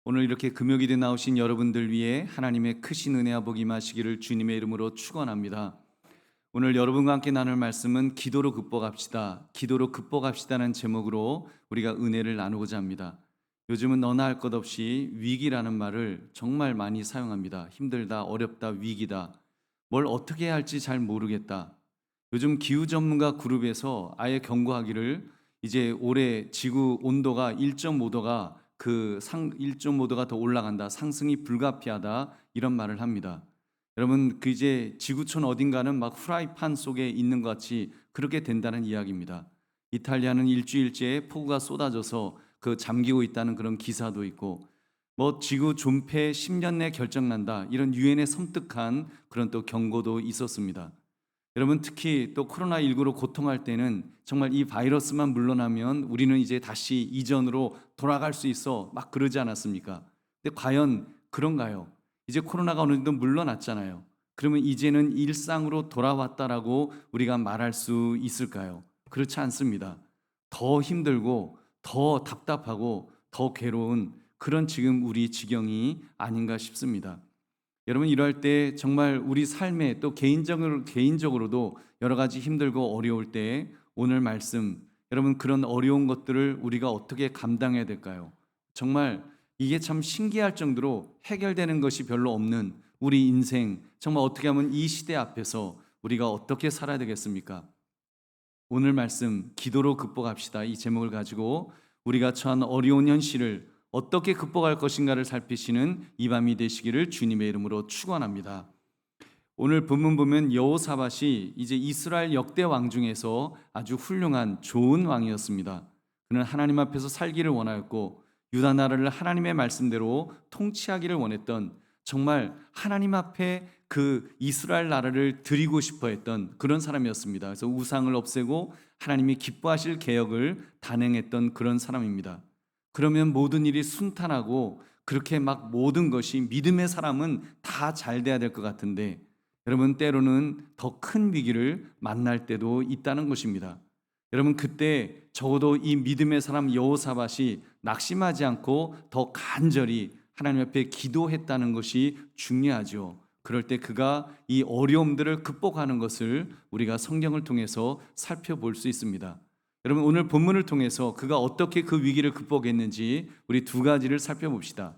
오늘 이렇게 금요일에 나오신 여러분들 위해 하나님의 크신 은혜와 복이 임하시기를 주님의 이름으로 축원합니다. 오늘 여러분과 함께 나눌 말씀은 기도로 극복합시다. 기도로 극복합시다는 제목으로 우리가 은혜를 나누고자 합니다. 요즘은 너나 할 것 없이 위기라는 말을 정말 많이 사용합니다. 힘들다, 어렵다, 위기다. 뭘 어떻게 해야 할지 잘 모르겠다. 요즘 기후 전문가 그룹에서 아예 경고하기를 이제 올해 지구 온도가 1.5도가 1.5도가 더 올라간다. 상승이 불가피하다. 이런 말을 합니다. 여러분, 그 이제 지구촌 어딘가는 막 후라이팬 속에 있는 것 같이 그렇게 된다는 이야기입니다. 이탈리아는 일주일째 폭우가 쏟아져서 잠기고 있다는 그런 기사도 있고, 뭐 지구 존폐 10년 내 결정난다, 이런 유엔의 섬뜩한 그런 또 경고도 있었습니다. 여러분, 특히 또 코로나19로 고통할 때는 정말 이 바이러스만 물러나면 우리는 이제 다시 이전으로 돌아갈 수 있어 막 그러지 않았습니까? 근데 과연 그런가요? 이제 코로나가 어느 정도 물러났잖아요. 그러면 이제는 일상으로 돌아왔다라고 우리가 말할 수 있을까요? 그렇지 않습니다. 더 힘들고 더 답답하고 더 괴로운 그런 지금 우리 지경이 아닌가 싶습니다. 여러분, 이럴 때 정말 우리 삶에 또 개인적으로도 여러 가지 힘들고 어려울 때 오늘 말씀, 여러분, 그런 어려운 것들을 우리가 어떻게 감당해야 될까요? 정말 이게 참 신기할 정도로 해결되는 것이 별로 없는 우리 인생, 정말 어떻게 하면 이 시대 앞에서 우리가 어떻게 살아야 되겠습니까? 오늘 말씀 기도로 극복합시다, 이 제목을 가지고 우리가 처한 어려운 현실을 어떻게 극복할 것인가를 살피시는 이 밤이 되시기를 주님의 이름으로 축원합니다. 오늘 본문 보면 여호사밧이 이제 이스라엘 역대 왕 중에서 아주 훌륭한 좋은 왕이었습니다. 그는 하나님 앞에서 살기를 원하였고 유다 나라를 하나님의 말씀대로 통치하기를 원했던, 정말 하나님 앞에 그 이스라엘 나라를 드리고 싶어 했던 그런 사람이었습니다. 그래서 우상을 없애고 하나님이 기뻐하실 개혁을 단행했던 그런 사람입니다. 그러면 모든 일이 순탄하고 그렇게 막 모든 것이 믿음의 사람은 다 잘 돼야 될 것 같은데, 여러분, 때로는 더 큰 위기를 만날 때도 있다는 것입니다. 여러분, 그때 적어도 이 믿음의 사람 여호사밧이 낙심하지 않고 더 간절히 하나님 앞에 기도했다는 것이 중요하죠. 그럴 때 그가 이 어려움들을 극복하는 것을 우리가 성경을 통해서 살펴볼 수 있습니다. 여러분, 오늘 본문을 통해서 그가 어떻게 그 위기를 극복했는지 우리 두 가지를 살펴봅시다.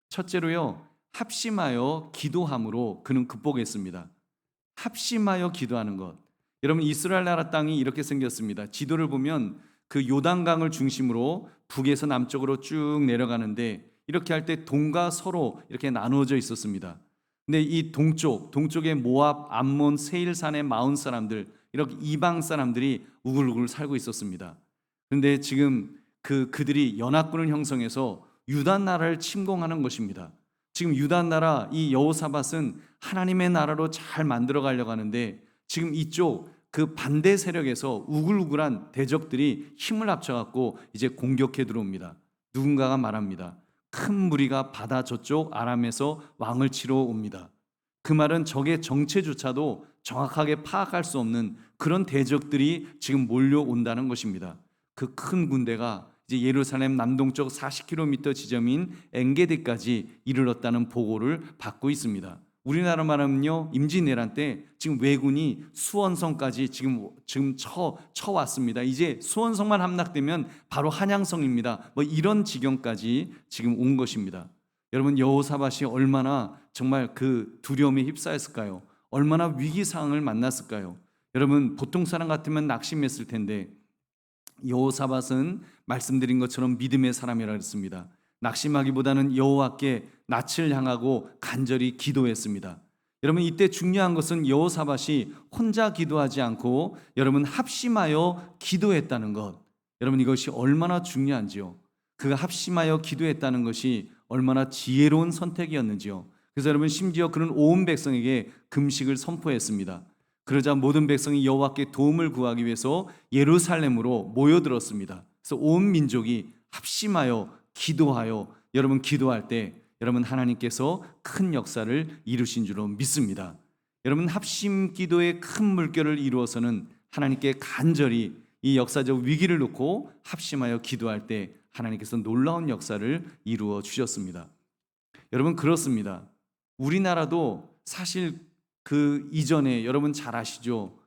첫째로요, 합심하여 기도함으로 그는 극복했습니다. 합심하여 기도하는 것. 여러분, 이스라엘 나라 땅이 이렇게 생겼습니다. 지도를 보면 그 요단강을 중심으로 북에서 남쪽으로 쭉 내려가는데, 이렇게 할 때 동과 서로 이렇게 나누어져 있었습니다. 근데 이 동쪽에 모압, 암몬, 세일산의 마온 사람들, 이렇게 이방 사람들이 우글우글 살고 있었습니다. 그런데 지금 그들이 연합군을 형성해서 유다 나라를 침공하는 것입니다. 지금 유다 나라 이 여호사밧은 하나님의 나라로 잘 만들어 가려고 하는데, 지금 이쪽 그 반대 세력에서 우글우글한 대적들이 힘을 합쳐 갖고 이제 공격해 들어옵니다. 누군가가 말합니다. 큰 무리가 바다 저쪽 아람에서 왕을 치러 옵니다. 그 말은 적의 정체조차도 정확하게 파악할 수 없는 그런 대적들이 지금 몰려온다는 것입니다. 그 큰 군대가 이제 예루살렘 남동쪽 40km 지점인 엔게디까지 이르렀다는 보고를 받고 있습니다. 우리나라 말하면요, 임진왜란 때 지금 왜군이 수원성까지 지금 쳐왔습니다. 이제 수원성만 함락되면 바로 한양성입니다. 뭐 이런 지경까지 지금 온 것입니다. 여러분, 여호사밧이 얼마나 정말 그 두려움에 휩싸였을까요? 얼마나 위기 상황을 만났을까요? 여러분, 보통 사람 같으면 낙심했을 텐데 여호사밧은 말씀드린 것처럼 믿음의 사람이라 했습니다. 낙심하기보다는 여호와께 낯을 향하고 간절히 기도했습니다. 여러분, 이때 중요한 것은 여호사밧이 혼자 기도하지 않고 여러분 합심하여 기도했다는 것. 여러분, 이것이 얼마나 중요한지요. 그가 합심하여 기도했다는 것이 얼마나 지혜로운 선택이었는지요. 그래서 여러분, 심지어 그는 온 백성에게 금식을 선포했습니다. 그러자 모든 백성이 여호와께 도움을 구하기 위해서 예루살렘으로 모여들었습니다. 그래서 온 민족이 합심하여 기도하여, 여러분, 기도할 때 여러분 하나님께서 큰 역사를 이루신 줄로 믿습니다. 여러분, 합심 기도의 큰 물결을 이루어서는 하나님께 간절히 이 역사적 위기를 놓고 합심하여 기도할 때 하나님께서 놀라운 역사를 이루어 주셨습니다. 여러분, 그렇습니다. 우리나라도 사실 그 이전에 여러분 잘 아시죠?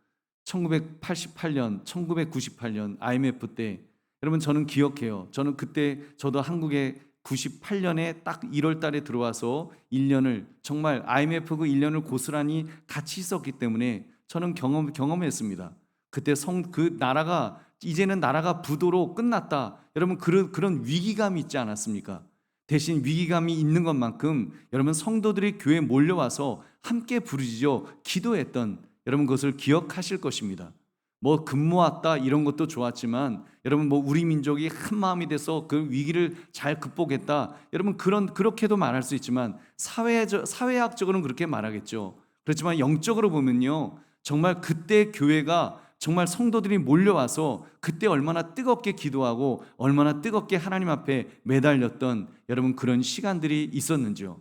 1988년, 1998년 IMF 때, 여러분 저는 기억해요. 저는 그때 저도 한국에 98년에 딱 1월 달에 들어와서 1년을 정말 IMF 그 1년을 고스란히 같이 있었기 때문에 저는 경험했습니다. 그때 그 나라가 이제는 나라가 부도로 끝났다. 여러분 그런 위기감이 있지 않았습니까? 대신 위기감이 있는 것만큼 여러분 성도들이 교회에 몰려와서 함께 부르짖어 기도했던 여러분 그것을 기억하실 것입니다. 뭐 금 모았다 이런 것도 좋았지만 여러분 뭐 우리 민족이 한 마음이 돼서 그 위기를 잘 극복했다. 여러분 그렇게도 말할 수 있지만 사회학적으로는 그렇게 말하겠죠. 그렇지만 영적으로 보면요. 정말 그때 교회가 정말 성도들이 몰려와서 그때 얼마나 뜨겁게 기도하고 얼마나 뜨겁게 하나님 앞에 매달렸던 여러분 그런 시간들이 있었는지요.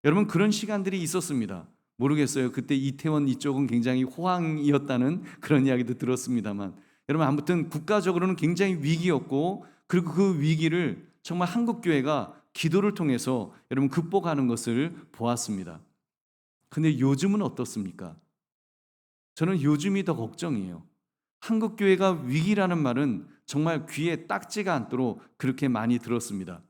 여러분 그런 시간들이 있었습니다. 모르겠어요. 그때 이태원 이쪽은 굉장히 호황이었다는 그런 이야기도 들었습니다만 여러분 아무튼 국가적으로는 굉장히 위기였고 그리고 그 위기를 정말 한국교회가 기도를 통해서 여러분 극복하는 것을 보았습니다. 근데 요즘은 어떻습니까? 저는 요즘이 더 걱정이에요. 한국교회가 위기라는 말은 정말 귀에 딱지가 않도록 그렇게 많이 들었습니다.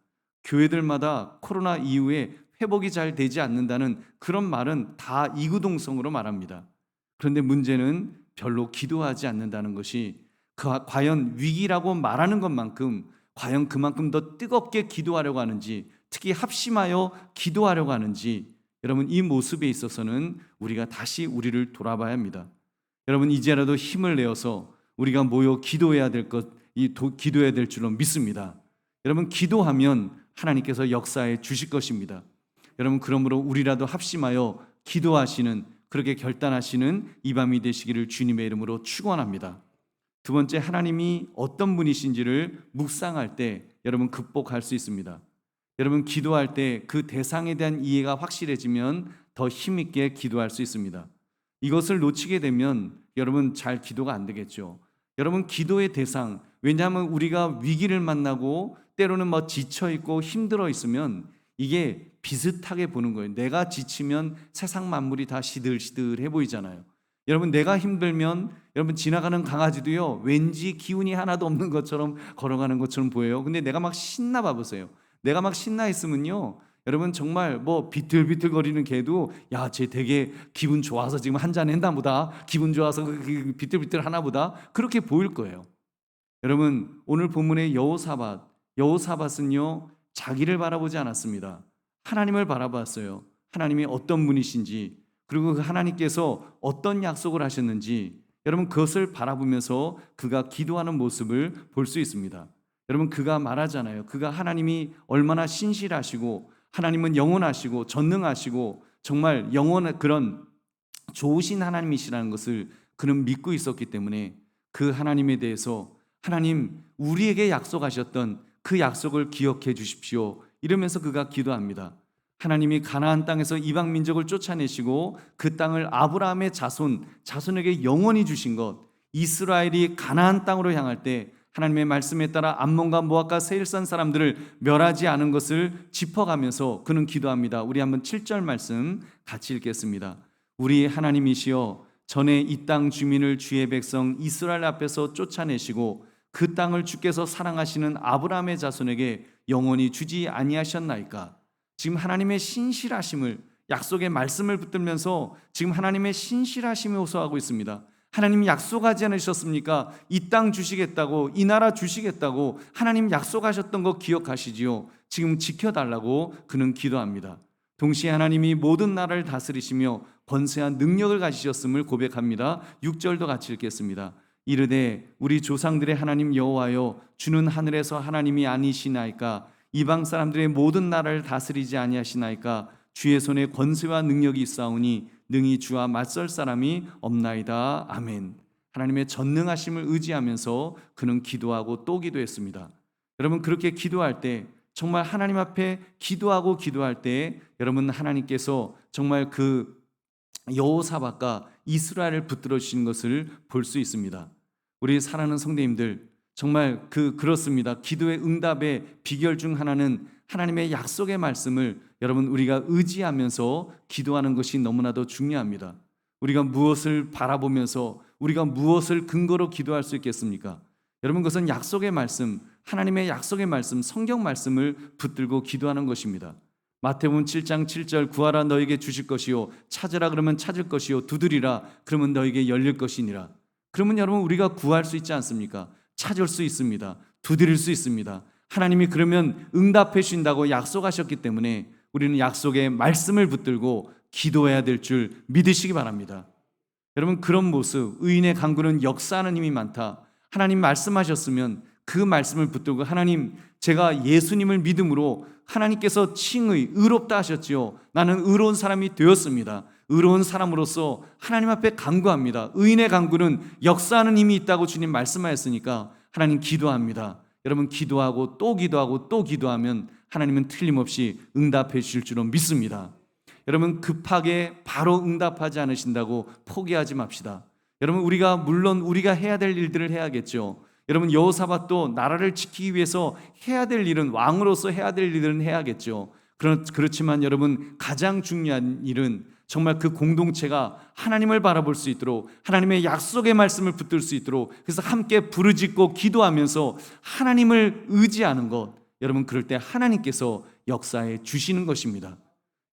교회들마다 코로나 이후에 회복이 잘 되지 않는다는 그런 말은 다 이구동성으로 말합니다. 그런데 문제는 별로 기도하지 않는다는 것이 과연 위기라고 말하는 것만큼 과연 그만큼 더 뜨겁게 기도하려고 하는지, 특히 합심하여 기도하려고 하는지, 여러분 이 모습에 있어서는 우리가 다시 우리를 돌아봐야 합니다. 여러분 이제라도 힘을 내어서 우리가 모여 기도해야 기도해야 될 줄로 믿습니다. 여러분 기도하면 하나님께서 역사해 주실 것입니다. 여러분 그러므로 우리라도 합심하여 기도하시는 그렇게 결단하시는 이 밤이 되시기를 주님의 이름으로 축원합니다. 두 번째, 하나님이 어떤 분이신지를 묵상할 때 여러분 극복할 수 있습니다. 여러분 기도할 때 그 대상에 대한 이해가 확실해지면 더 힘있게 기도할 수 있습니다. 이것을 놓치게 되면 여러분 잘 기도가 안 되겠죠. 여러분 기도의 대상, 왜냐하면 우리가 위기를 만나고 때로는 뭐 지쳐있고 힘들어 있으면 이게 비슷하게 보는 거예요. 내가 지치면 세상 만물이 다 시들시들해 보이잖아요. 여러분 내가 힘들면 여러분 지나가는 강아지도요 왠지 기운이 하나도 없는 것처럼 걸어가는 것처럼 보여요. 근데 내가 막 신나 봐보세요. 내가 막 신나 있으면요 여러분 정말 뭐 비틀비틀거리는 개도 야, 쟤 되게 기분 좋아서 지금 한잔 했나 보다, 기분 좋아서 비틀비틀 하나 보다, 그렇게 보일 거예요. 여러분 오늘 본문의 여호사밧은요 자기를 바라보지 않았습니다. 하나님을 바라봤어요. 하나님이 어떤 분이신지, 그리고 그 하나님께서 어떤 약속을 하셨는지 여러분 그것을 바라보면서 그가 기도하는 모습을 볼 수 있습니다. 여러분 그가 말하잖아요. 그가 하나님이 얼마나 신실하시고 하나님은 영원하시고 전능하시고 정말 영원한 그런 좋으신 하나님이시라는 것을 그는 믿고 있었기 때문에 그 하나님에 대해서 하나님 우리에게 약속하셨던 그 약속을 기억해 주십시오 이러면서 그가 기도합니다. 하나님이 가나안 땅에서 이방 민족을 쫓아내시고 그 땅을 아브라함의 자손에게 영원히 주신 것, 이스라엘이 가나안 땅으로 향할 때 하나님의 말씀에 따라 암몬과 모압과 세일산 사람들을 멸하지 않은 것을 짚어가면서 그는 기도합니다. 우리 한번 7절 말씀 같이 읽겠습니다. 우리 하나님이시여 전에 이 땅 주민을 주의 백성 이스라엘 앞에서 쫓아내시고 그 땅을 주께서 사랑하시는 아브라함의 자손에게 영원히 주지 아니하셨나이까. 지금 하나님의 신실하심을, 약속의 말씀을 붙들면서 지금 하나님의 신실하심을 호소하고 있습니다. 하나님 약속하지 않으셨습니까? 이 땅 주시겠다고, 이 나라 주시겠다고 하나님 약속하셨던 거 기억하시지요? 지금 지켜달라고 그는 기도합니다. 동시에 하나님이 모든 나라를 다스리시며 권세한 능력을 가지셨음을 고백합니다. 6절도 같이 읽겠습니다. 이르되 우리 조상들의 하나님 여호와여 주는 하늘에서 하나님이 아니시나이까. 이방 사람들의 모든 나라를 다스리지 아니하시나이까. 주의 손에 권세와 능력이 있사오니 능히 주와 맞설 사람이 없나이다. 아멘. 하나님의 전능하심을 의지하면서 그는 기도하고 또 기도했습니다. 여러분 그렇게 기도할 때, 정말 하나님 앞에 기도할 때 여러분 하나님께서 정말 그 여호사밧과 이스라엘을 붙들어 주시는 것을 볼 수 있습니다. 우리 사랑하는 성도님들, 정말 그렇습니다. 기도의 응답의 비결 중 하나는 하나님의 약속의 말씀을 여러분 우리가 의지하면서 기도하는 것이 너무나도 중요합니다. 우리가 무엇을 바라보면서 우리가 무엇을 근거로 기도할 수 있겠습니까? 여러분 그것은 약속의 말씀, 하나님의 약속의 말씀, 성경 말씀을 붙들고 기도하는 것입니다. 마태복음 7장 7절 구하라 너에게 주실 것이요 찾으라 그러면 찾을 것이요 두드리라 그러면 너에게 열릴 것이니라. 그러면 여러분 우리가 구할 수 있지 않습니까? 찾을 수 있습니다. 두드릴 수 있습니다. 하나님이 그러면 응답해 주신다고 약속하셨기 때문에 우리는 약속의 말씀을 붙들고 기도해야 될 줄 믿으시기 바랍니다. 여러분 그런 모습, 의인의 간구는 역사하는 힘이 많다. 하나님 말씀하셨으면 그 말씀을 붙들고 하나님 제가 예수님을 믿음으로 하나님께서 칭의 의롭다 하셨지요. 나는 의로운 사람이 되었습니다. 의로운 사람으로서 하나님 앞에 간구합니다. 의인의 간구는 역사하는 힘이 있다고 주님 말씀하셨으니까 하나님 기도합니다. 여러분 기도하고 또 기도하고 또 기도하면 하나님은 틀림없이 응답해 주실 줄로 믿습니다. 여러분 급하게 바로 응답하지 않으신다고 포기하지 맙시다. 여러분 물론 우리가 해야 될 일들을 해야겠죠. 여러분 여호사밧도 나라를 지키기 위해서 해야 될 일은 왕으로서 해야 될 일은 해야겠죠. 그렇지만 여러분 가장 중요한 일은 정말 그 공동체가 하나님을 바라볼 수 있도록 하나님의 약속의 말씀을 붙들 수 있도록 그래서 함께 부르짖고 기도하면서 하나님을 의지하는 것, 여러분 그럴 때 하나님께서 역사해 주시는 것입니다.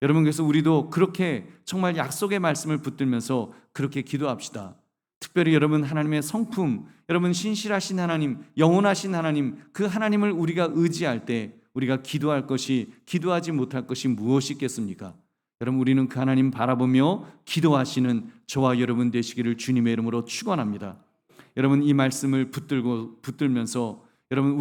여러분 그래서 우리도 그렇게 정말 약속의 말씀을 붙들면서 그렇게 기도합시다. 특별히 여러분 하나님의 성품, 여러분 신실하신 하나님, 영원하신 하나님, 그 하나님을 우리가 의지할 때 우리가 기도하지 못할 것이 무엇이 있겠습니까? 여러분 우리는 그 하나님 바라보며 기도하시는 저와 여러분 되시기를 주님의 이름으로 축원합니다. 여러분 이 말씀을 붙들면서 여러분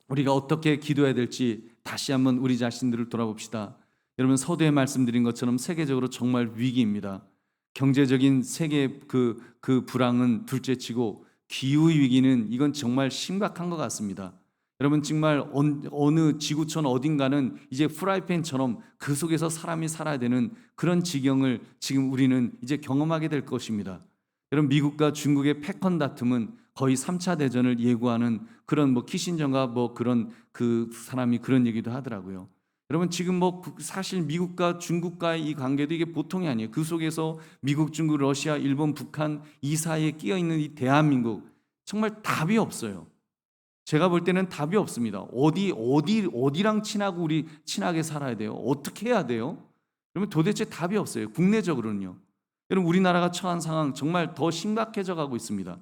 우리가 어떻게 기도해야 될지 다시 한번 우리 자신들을 돌아봅시다. 여러분 서두에 말씀드린 것처럼 세계적으로 정말 위기입니다. 경제적인 세계 그 불황은 둘째치고 기후 위기는 이건 정말 심각한 것 같습니다. 여러분 정말 어느 지구촌 어딘가는 이제 프라이팬처럼 그 속에서 사람이 살아야 되는 그런 지경을 지금 우리는 이제 경험하게 될 것입니다. 여러분 미국과 중국의 패권 다툼은 거의 3차 대전을 예고하는 그런 키신저가 그런 그 사람이 그런 얘기도 하더라고요. 여러분 지금 사실 미국과 중국과의 이 관계도 이게 보통이 아니에요. 그 속에서 미국, 중국, 러시아, 일본, 북한 이 사이에 끼어 있는 이 대한민국 정말 답이 없어요. 제가 볼 때는 답이 없습니다. 어디랑 우리 친하게 살아야 돼요? 어떻게 해야 돼요? 그러면 도대체 답이 없어요. 국내적으로는요. 여러분 우리나라가 처한 상황 정말 더 심각해져 가고 있습니다.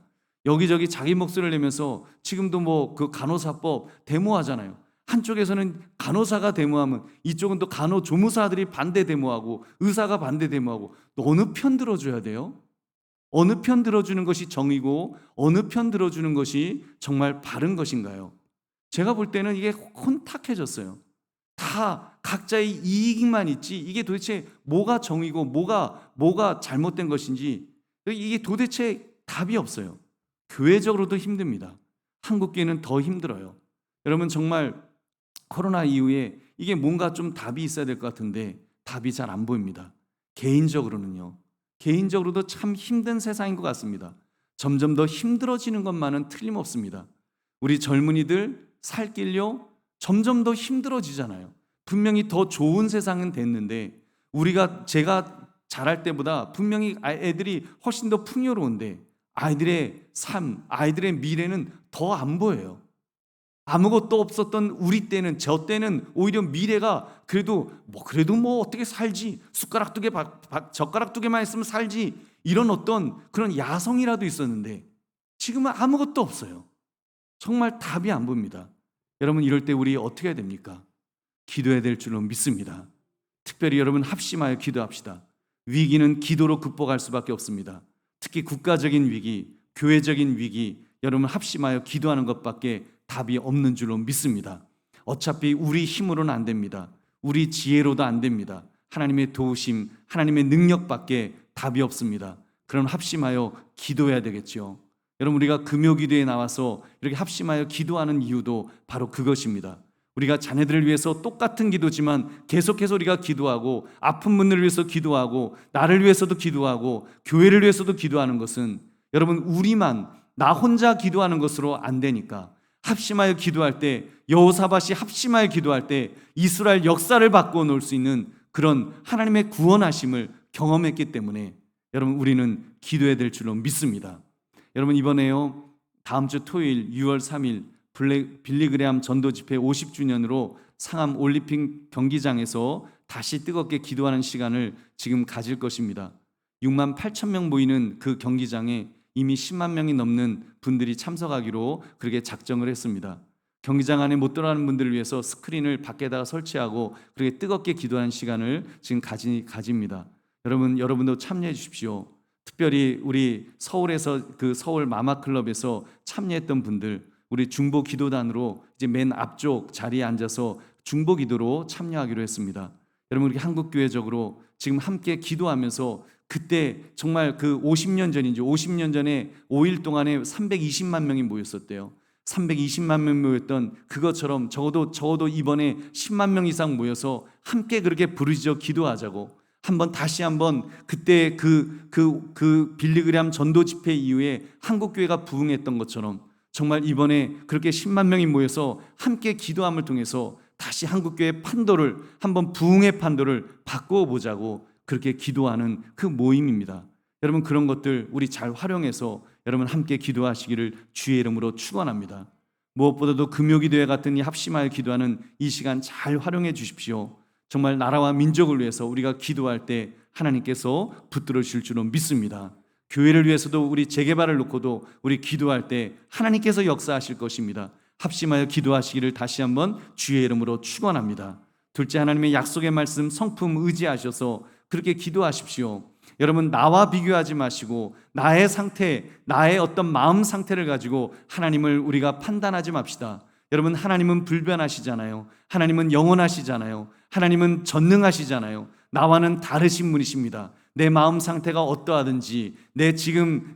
여기저기 자기 목소리를 내면서 지금도 그 간호사법 데모하잖아요. 한쪽에서는 간호사가 데모하면 이쪽은 또 간호조무사들이 반대 데모하고 의사가 반대 데모하고 어느 편 들어줘야 돼요? 어느 편 들어주는 것이 정의고 어느 편 들어주는 것이 정말 바른 것인가요? 제가 볼 때는 이게 혼탁해졌어요. 다 각자의 이익만 있지 이게 도대체 뭐가 정의고 뭐가 잘못된 것인지 이게 도대체 답이 없어요. 교회적으로도 힘듭니다. 한국교회는 더 힘들어요. 여러분 정말 코로나 이후에 이게 뭔가 좀 답이 있어야 될 것 같은데 답이 잘 안 보입니다. 개인적으로도 참 힘든 세상인 것 같습니다. 점점 더 힘들어지는 것만은 틀림없습니다. 우리 젊은이들 살 길요 점점 더 힘들어지잖아요. 분명히 더 좋은 세상은 됐는데 제가 자랄 때보다 분명히 애들이 훨씬 더 풍요로운데 아이들의 삶, 아이들의 미래는 더 안 보여요. 아무것도 없었던 우리 때는 저 때는 오히려 미래가 그래도 어떻게 살지 숟가락 2개 젓가락 2개만 있으면 살지 이런 어떤 그런 야성이라도 있었는데 지금은 아무것도 없어요. 정말 답이 안 보입니다. 여러분 이럴 때 우리 어떻게 해야 됩니까? 기도해야 될 줄로 믿습니다. 특별히 여러분 합심하여 기도합시다. 위기는 기도로 극복할 수밖에 없습니다. 특히 국가적인 위기, 교회적인 위기 여러분 합심하여 기도하는 것밖에 답이 없는 줄로 믿습니다. 어차피 우리 힘으로는 안 됩니다. 우리 지혜로도 안 됩니다. 하나님의 도우심, 하나님의 능력밖에 답이 없습니다. 그럼 합심하여 기도해야 되겠죠. 여러분 우리가 금요기도에 나와서 이렇게 합심하여 기도하는 이유도 바로 그것입니다. 우리가 자녀들을 위해서 똑같은 기도지만 계속해서 우리가 기도하고 아픈 분들을 위해서 기도하고 나를 위해서도 기도하고 교회를 위해서도 기도하는 것은 여러분 나 혼자 기도하는 것으로 안 되니까 합심하여 기도할 때, 여호사밧이 합심하여 기도할 때 이스라엘 역사를 바꾸어 놓을 수 있는 그런 하나님의 구원하심을 경험했기 때문에 여러분 우리는 기도해야 될 줄로 믿습니다. 여러분 이번에요, 다음 주 토요일 6월 3일 빌리그레암 전도 집회 50주년으로 상암 올림픽 경기장에서 다시 뜨겁게 기도하는 시간을 지금 가질 것입니다. 6만 8천 명 모이는 그 경기장에 이미 10만 명이 넘는 분들이 참석하기로 그렇게 작정을 했습니다. 경기장 안에 못 들어가는 분들을 위해서 스크린을 밖에다가 설치하고 그렇게 뜨겁게 기도하는 시간을 지금 가집니다. 여러분도 참여해 주십시오. 특별히 우리 서울에서 그 서울 마마클럽에서 참여했던 분들, 우리 중보 기도단으로 이제 맨 앞쪽 자리에 앉아서 중보 기도로 참여하기로 했습니다. 여러분 우리 한국교회적으로 지금 함께 기도하면서 그때 정말 그 50년 전인지 50년 전에 5일 동안에 320만 명이 모였었대요. 320만 명 모였던 그것처럼 적어도 이번에 10만 명 이상 모여서 함께 그렇게 부르짖어 기도하자고, 다시 한번 그때 그 빌리그레암 전도 집회 이후에 한국교회가 부흥했던 것처럼 정말 이번에 그렇게 10만 명이 모여서 함께 기도함을 통해서 다시 한국교회의 판도를, 한번 부흥의 판도를 바꾸어 보자고 그렇게 기도하는 그 모임입니다. 여러분 그런 것들 우리 잘 활용해서 여러분 함께 기도하시기를 주의 이름으로 축원합니다. 무엇보다도 금요기도회 같은 이 합심하여 기도하는 이 시간 잘 활용해 주십시오. 정말 나라와 민족을 위해서 우리가 기도할 때 하나님께서 붙들어 주실 줄로 믿습니다. 교회를 위해서도 우리 재개발을 놓고도 우리 기도할 때 하나님께서 역사하실 것입니다. 합심하여 기도하시기를 다시 한번 주의 이름으로 축원합니다. 둘째, 하나님의 약속의 말씀 성품 의지하셔서 그렇게 기도하십시오. 여러분 나와 비교하지 마시고 나의 상태, 나의 어떤 마음 상태를 가지고 하나님을 우리가 판단하지 맙시다. 여러분 하나님은 불변하시잖아요. 하나님은 영원하시잖아요. 하나님은 전능하시잖아요. 나와는 다르신 분이십니다. 내 마음 상태가 어떠하든지 내 지금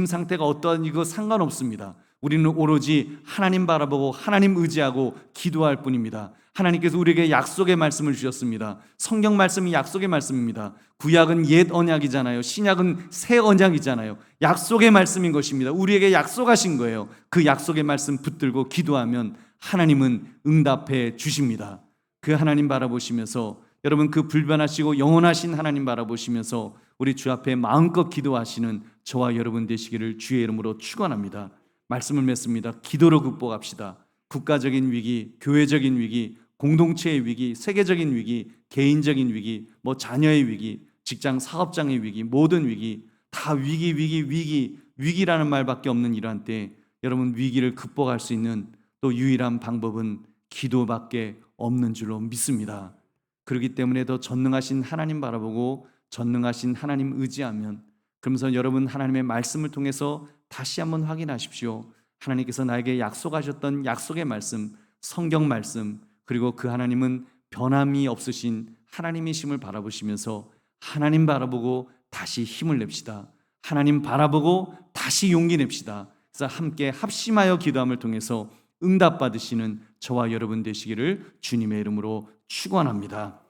상태가 어떠하든지 이거 상관없습니다. 우리는 오로지 하나님 바라보고 하나님 의지하고 기도할 뿐입니다. 하나님께서 우리에게 약속의 말씀을 주셨습니다. 성경 말씀이 약속의 말씀입니다. 구약은 옛 언약이잖아요. 신약은 새 언약이잖아요. 약속의 말씀인 것입니다. 우리에게 약속하신 거예요. 그 약속의 말씀 붙들고 기도하면 하나님은 응답해 주십니다. 그 하나님 바라보시면서 여러분 그 불변하시고 영원하신 하나님 바라보시면서 우리 주 앞에 마음껏 기도하시는 저와 여러분 되시기를 주의 이름으로 축원합니다. 말씀을 맺습니다. 기도로 극복합시다. 국가적인 위기, 교회적인 위기, 공동체의 위기, 세계적인 위기, 개인적인 위기, 자녀의 위기, 직장 사업장의 위기, 모든 위기 다 위기라는 말밖에 없는 이러한 때 여러분 위기를 극복할 수 있는 또 유일한 방법은 기도밖에 없는 줄로 믿습니다. 그렇기 때문에 더 전능하신 하나님 바라보고 전능하신 하나님 의지하면, 그러면서 여러분 하나님의 말씀을 통해서 다시 한번 확인하십시오. 하나님께서 나에게 약속하셨던 약속의 말씀, 성경 말씀, 그리고 그 하나님은 변함이 없으신 하나님이심을 바라보시면서 하나님 바라보고 다시 힘을 냅시다. 하나님 바라보고 다시 용기 냅시다. 그래서 함께 합심하여 기도함을 통해서 응답받으시는 저와 여러분 되시기를 주님의 이름으로 축원합니다.